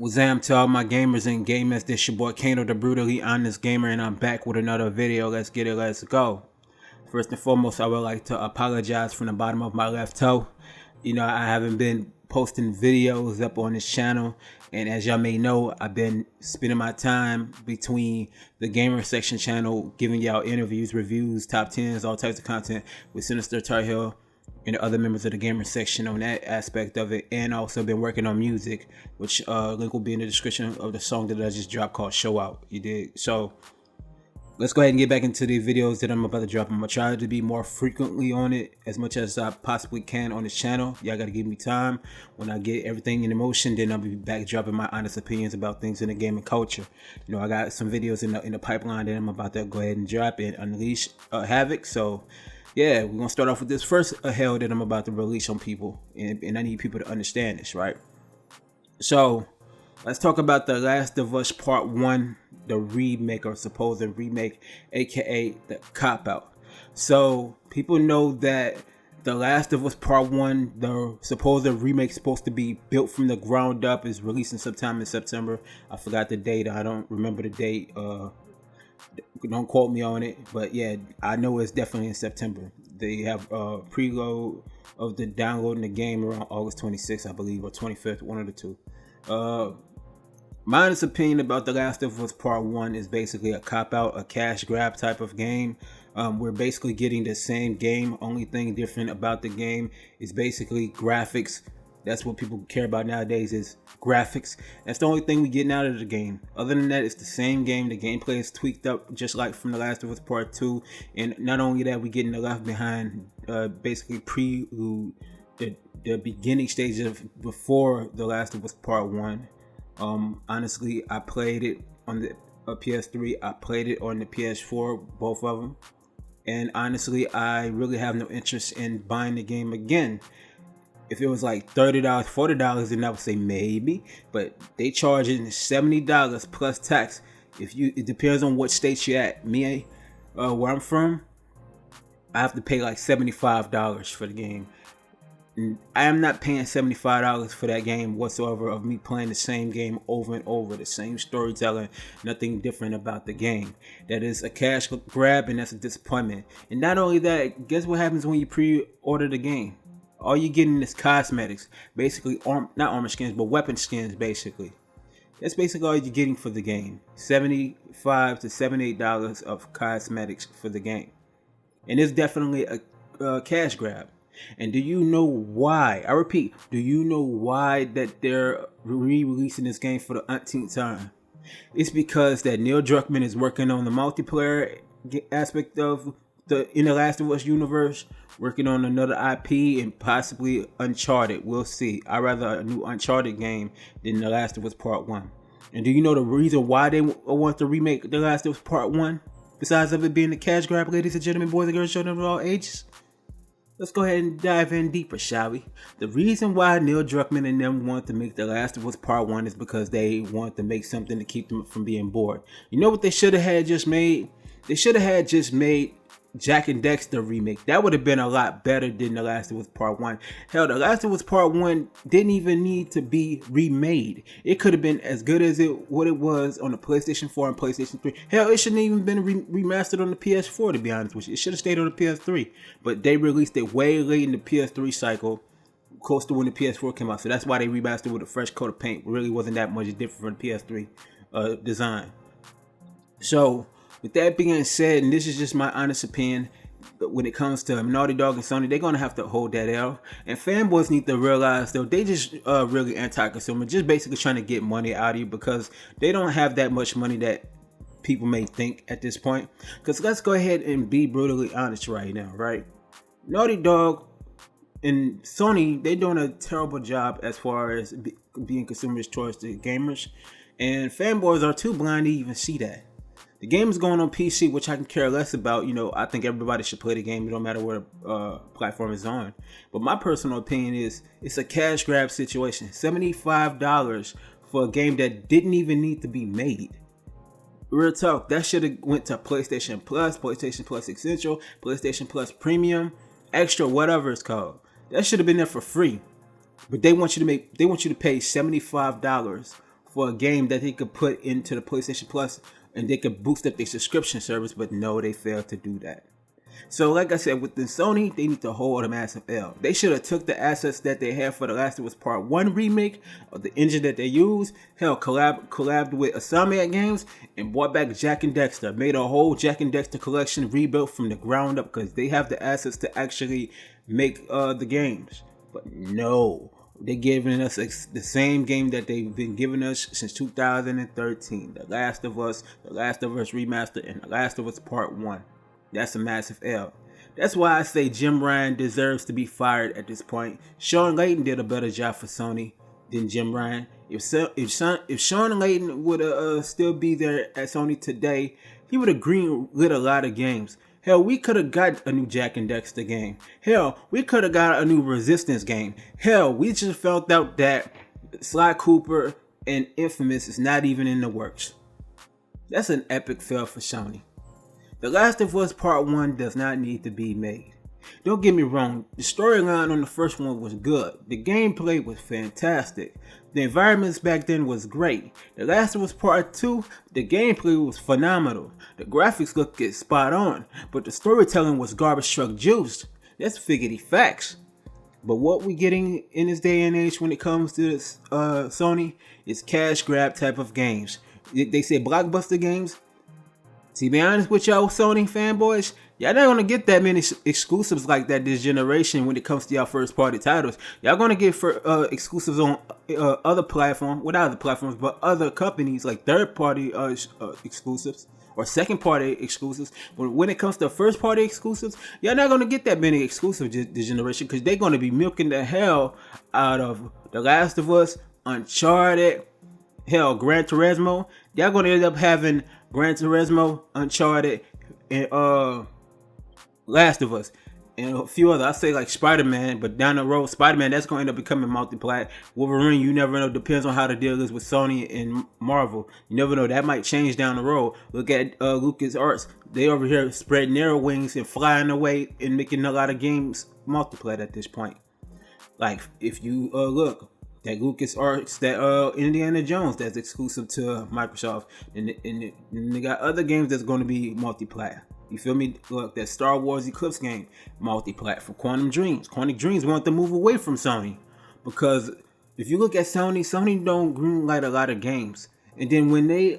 Wazam to all my gamers and gamers. This your boy Kano, the brutally honest gamer, and I'm back with another video. Let's get it, let's go. First and foremost, I would like to apologize from the bottom of my left toe. I haven't been posting videos up on this channel, and as y'all may know, I've been spending my time between the gamer section channel, giving y'all interviews, reviews, top 10s, all types of content with Sinister Tar Heel and the other members of the gamer section on that aspect of it, and also been working on music, which link will be in the description of the song that I just dropped called Show Out. You did. So let's go ahead and get back into the videos that I'm about to drop. I'm gonna try to be more frequently on it as much as I possibly can on this channel. Y'all gotta give me time. When I get everything in motion, then I'll be back dropping my honest opinions about things in the gaming culture. I got some videos in the pipeline that I'm about to go ahead and drop and unleash havoc. So yeah, we're gonna start off with this first hell that I'm about to release on people, and I need people to understand this, right? So let's talk about The Last of Us Part 1, the remake or supposed remake, aka the cop-out. So people know that The Last of Us Part 1, the supposed remake, supposed to be built from the ground up, is releasing sometime in September. I forgot the date. I don't remember the date. Don't quote me on it, but yeah, I know it's definitely in September. They have preload of the downloading the game around August 26th, I believe, or 25th, one of the two. My honest opinion about The Last of Us Part 1 is basically a cop-out, a cash grab type of game. We're basically getting the same game. Only thing different about the game is basically graphics. That's what people care about nowadays, is graphics. That's the only thing we're getting out of the game. Other than that, it's the same game. The gameplay is tweaked up just like from The Last of Us Part 2. And not only that, we're getting the Left Behind basically prelude, the beginning stages of before The Last of Us Part 1. Honestly, I played it on the PS3. I played it on the PS4, both of them. And honestly, I really have no interest in buying the game again. If it was like $30, $40, then I would say maybe, but they charging $70 plus tax. It depends on what state you're at. Me, where I'm from, I have to pay like $75 for the game. And I am not paying $75 for that game whatsoever, of me playing the same game over and over, the same storytelling, nothing different about the game. That is a cash grab, and that's a disappointment. And not only that, guess what happens when you pre-order the game? All you're getting is cosmetics, basically, not armor skins, but weapon skins, basically. That's basically all you're getting for the game. $75 to $78 of cosmetics for the game. And it's definitely a cash grab. And do you know why? I repeat, do you know why that they're re-releasing this game for the umpteenth time? It's because that Neil Druckmann is working on the multiplayer aspect of the Last of Us universe, working on another IP and possibly Uncharted. We'll see. I'd rather a new Uncharted game than The Last of Us Part 1. And do you know the reason why they want to remake The Last of Us Part 1? Besides of it being a cash grab, ladies and gentlemen, boys and girls, children of all ages? Let's go ahead and dive in deeper, shall we? The reason why Neil Druckmann and them want to make The Last of Us Part 1 is because they want to make something to keep them from being bored. You know what they should have had just made? They should have had just made Jack and Dexter remake. That would have been a lot better than The Last of Us Part 1. Hell, The Last of Us Part 1 didn't even need to be remade. It could have been as good as what it was on the PlayStation 4 and PlayStation 3. Hell, it shouldn't even been remastered on the PS4, to be honest with you. It should have stayed on the PS3. But they released it way late in the PS3 cycle, close to when the PS4 came out. So that's why they remastered with a fresh coat of paint. It really wasn't that much different from the PS3 design. So with that being said, and this is just my honest opinion, when it comes to Naughty Dog and Sony, they're going to have to hold that L. And fanboys need to realize, though, they just really anti-consumer, just basically trying to get money out of you, because they don't have that much money that people may think at this point. Because let's go ahead and be brutally honest right now, right? Naughty Dog and Sony, they're doing a terrible job as far as being consumers towards the gamers. And fanboys are too blind to even see that. The game is going on PC, which I can care less about. I think everybody should play the game, no matter what platform it's on. But my personal opinion is it's a cash grab situation. $75 for a game that didn't even need to be made. Real talk, that should have went to PlayStation Plus, PlayStation Plus Essential, PlayStation Plus Premium, Extra, whatever it's called. That should have been there for free. But they want you to pay $75 for a game that they could put into the PlayStation Plus and they could boost up their subscription service, but no, they failed to do that. So like I said, within Sony, they need to hold a massive L. They should have took the assets that they had for The Last of Us Part 1 remake, of the engine that they used, hell, collabed with Insomniac Games, and brought back Jak and Daxter, made a whole Jak and Daxter collection rebuilt from the ground up, because they have the assets to actually make the games. But no, they're giving us the same game that they've been giving us since 2013. The Last of Us Remastered, and The Last of Us Part 1. That's a massive L. That's why I say Jim Ryan deserves to be fired at this point. Sean Layden did a better job for Sony than Jim Ryan. If Sean Layden would still be there at Sony today, he would have greenlit a lot of games. Hell, we could have got a new Jak and Daxter game. Hell, we could have got a new Resistance game. Hell, we just found out that Sly Cooper and Infamous is not even in the works. That's an epic fail for Sony. The Last of Us Part 1 does not need to be made. Don't get me wrong, the storyline on the first one was good. The gameplay was fantastic. The environments back then was great. The Last of Us Part 2, the gameplay was phenomenal. The graphics looked spot on, but the storytelling was garbage truck juiced. That's figgity facts. But what we getting in this day and age when it comes to this, Sony is cash grab type of games. They say blockbuster games. To be honest with y'all Sony fanboys, y'all not gonna get that many exclusives like that this generation when it comes to y'all first party titles. Y'all gonna get exclusives on other platforms, with other platforms, but other companies like third party exclusives or second party exclusives. But when it comes to first party exclusives, y'all not gonna get that many exclusives this generation, because they're gonna be milking the hell out of The Last of Us, Uncharted, hell, Gran Turismo. Y'all gonna end up having Gran Turismo, Uncharted, and Last of Us, and a few other. I say like Spider-Man, but down the road, Spider-Man, that's gonna end up becoming multi-plat. Wolverine, you never know. Depends on how the deal is with Sony and Marvel. You never know. That might change down the road. Look at LucasArts. They over here spreading their wings and flying away and making a lot of games multi-plat at this point. Like if you look. That LucasArts, that Indiana Jones, that's exclusive to Microsoft, and they got other games that's going to be multi-plat. You feel me? Look, that Star Wars Eclipse game, multi-plat for Quantum Dreams. Quantum Dreams want to move away from Sony, because if you look at Sony don't greenlight a lot of games, and then when they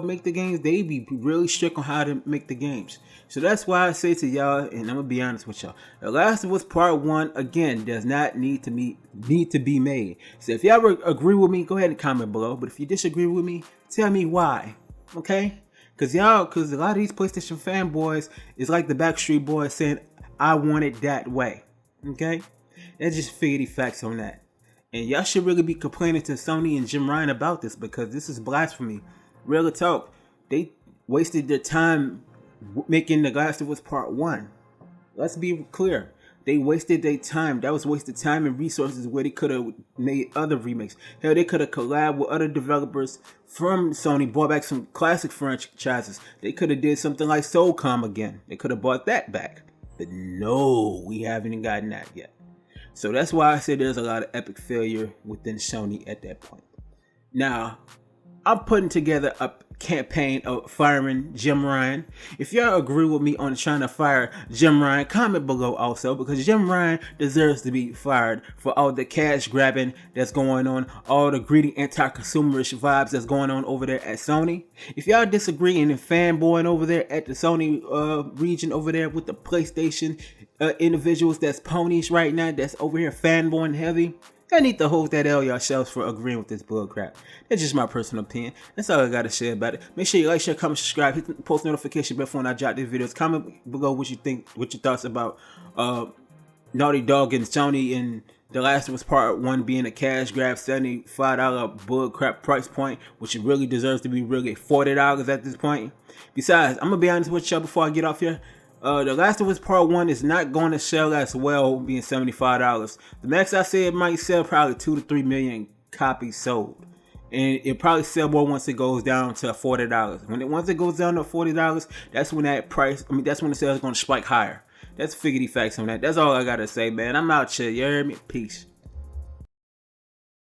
make the games, they be really strict on how to make the games. So that's why I say to y'all, and I'm gonna be honest with y'all, The Last of Us Part 1 again does not need to be made. So if y'all agree with me, go ahead and comment below. But if you disagree with me, tell me why. Okay? Because a lot of these PlayStation fanboys is like the Backstreet Boys saying, I want it that way. Okay? That's just figgity facts on that. And y'all should really be complaining to Sony and Jim Ryan about this, because this is blasphemy. Real talk. They wasted their time making The Last of Us Part 1. Let's be clear. They wasted their time. That was wasted time and resources where they could have made other remakes. Hell, they could have collabed with other developers from Sony, brought back some classic franchises. They could have did something like Soulcom again. They could have brought that back. But no, we haven't even gotten that yet. So that's why I say there's a lot of epic failure within Sony at that point. Now, I'm putting together a campaign of firing Jim Ryan. If y'all agree with me on trying to fire Jim Ryan, comment below also, because Jim Ryan deserves to be fired for all the cash grabbing that's going on, all the greedy anti-consumerish vibes that's going on over there at Sony. If y'all disagree and fanboying over there at the Sony region over there with the PlayStation individuals that's ponies right now, that's over here fanboying heavy, I need to hold that L yourselves for agreeing with this bull crap. That's just my personal opinion. That's all I gotta say about it. Make sure you like, share, comment, subscribe, hit the post notification bell when I drop these videos. Comment below what you think, what your thoughts about Naughty Dog and Sony and The Last of Us Part 1 being a cash grab, $75 bull crap price point, which it really deserves to be really $40 at this point. Besides, I'm gonna be honest with y'all before I get off here. The Last of Us Part 1 is not going to sell as well, being $75. The max I say it might sell probably 2 to 3 million copies sold. And it'll probably sell more once it goes down to $40. Once it goes down to $40, that's when that price, that's when the sales is going to spike higher. That's figgity facts on that. That's all I got to say, man. I'm out here. You heard me? Peace.